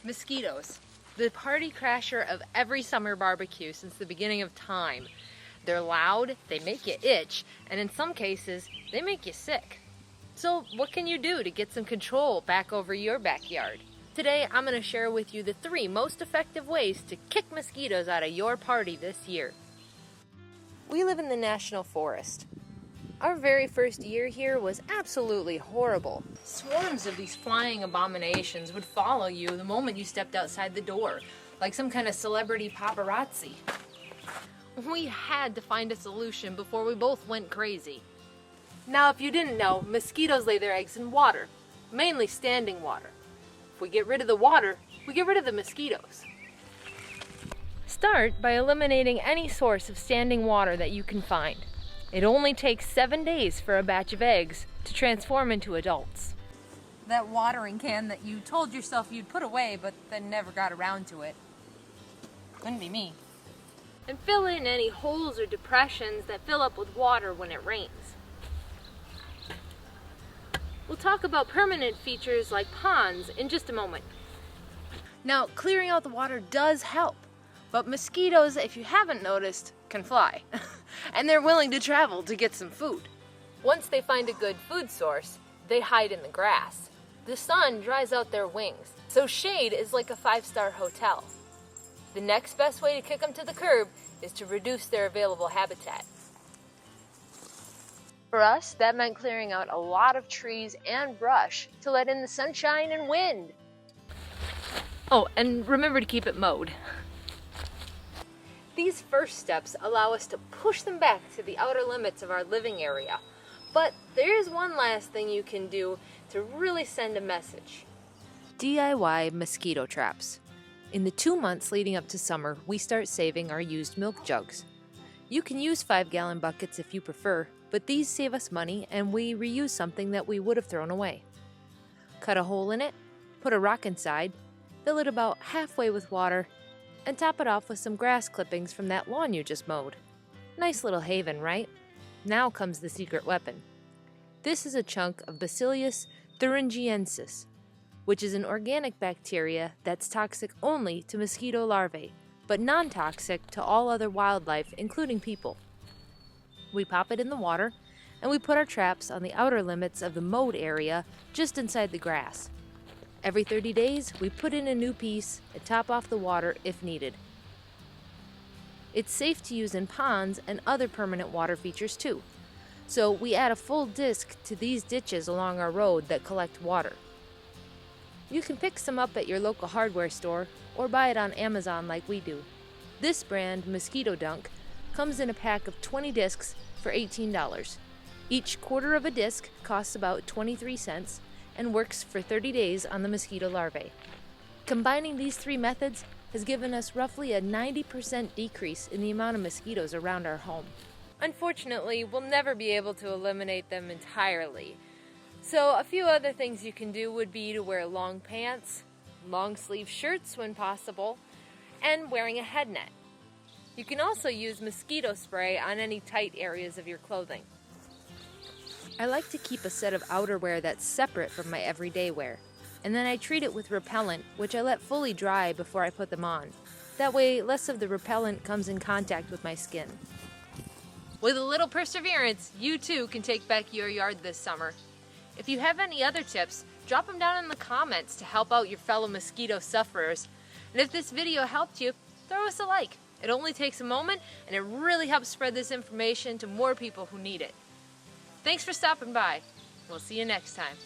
Mosquitoes, the party crasher of every summer barbecue since the beginning of time. They're loud, they make you itch, and in some cases, they make you sick. So what can you do to get some control back over your backyard? Today, I'm going to share with you the 3 most effective ways to kick mosquitoes out of your party this year. We live in the National Forest. Our very first year here was absolutely horrible. Swarms of these flying abominations would follow you the moment you stepped outside the door, like some kind of celebrity paparazzi. We had to find a solution before we both went crazy. Now, if you didn't know, mosquitoes lay their eggs in water, mainly standing water. If we get rid of the water, we get rid of the mosquitoes. Start by eliminating any source of standing water that you can find. It only takes 7 days for a batch of eggs to transform into adults. That watering can that you told yourself you'd put away but then never got around to it. Couldn't be me. And fill in any holes or depressions that fill up with water when it rains. We'll talk about permanent features like ponds in just a moment. Now, clearing out the water does help, but mosquitoes, if you haven't noticed, can fly. And they're willing to travel to get some food. Once they find a good food source, they hide in the grass. The sun dries out their wings, so shade is like a 5-star hotel. The next best way to kick them to the curb is to reduce their available habitat. For us, that meant clearing out a lot of trees and brush to let in the sunshine and wind. Oh, and remember to keep it mowed. These first steps allow us to push them back to the outer limits of our living area. But there is one last thing you can do to really send a message. DIY mosquito traps. In the 2 months leading up to summer, we start saving our used milk jugs. You can use 5-gallon buckets if you prefer, but these save us money and we reuse something that we would have thrown away. Cut a hole in it, put a rock inside, fill it about halfway with water, and top it off with some grass clippings from that lawn you just mowed. Nice little haven, right? Now comes the secret weapon. This is a chunk of Bacillus thuringiensis, which is an organic bacteria that's toxic only to mosquito larvae, but non-toxic to all other wildlife, including people. We pop it in the water, and we put our traps on the outer limits of the mowed area just inside the grass. Every 30 days, we put in a new piece and top off the water if needed. It's safe to use in ponds and other permanent water features too. So we add a full disc to these ditches along our road that collect water. You can pick some up at your local hardware store or buy it on Amazon like we do. This brand, Mosquito Dunk, comes in a pack of 20 discs for $18. Each quarter of a disc costs about 23 cents and works for 30 days on the mosquito larvae. Combining these 3 methods has given us roughly a 90% decrease in the amount of mosquitoes around our home. Unfortunately, we'll never be able to eliminate them entirely. So a few other things you can do would be to wear long pants, long sleeve shirts when possible, and wearing a head net. You can also use mosquito spray on any tight areas of your clothing. I like to keep a set of outerwear that's separate from my everyday wear, and then I treat it with repellent, which I let fully dry before I put them on. That way, less of the repellent comes in contact with my skin. With a little perseverance, you too can take back your yard this summer. If you have any other tips, drop them down in the comments to help out your fellow mosquito sufferers. And if this video helped you, throw us a like. It only takes a moment, and it really helps spread this information to more people who need it. Thanks for stopping by. We'll see you next time.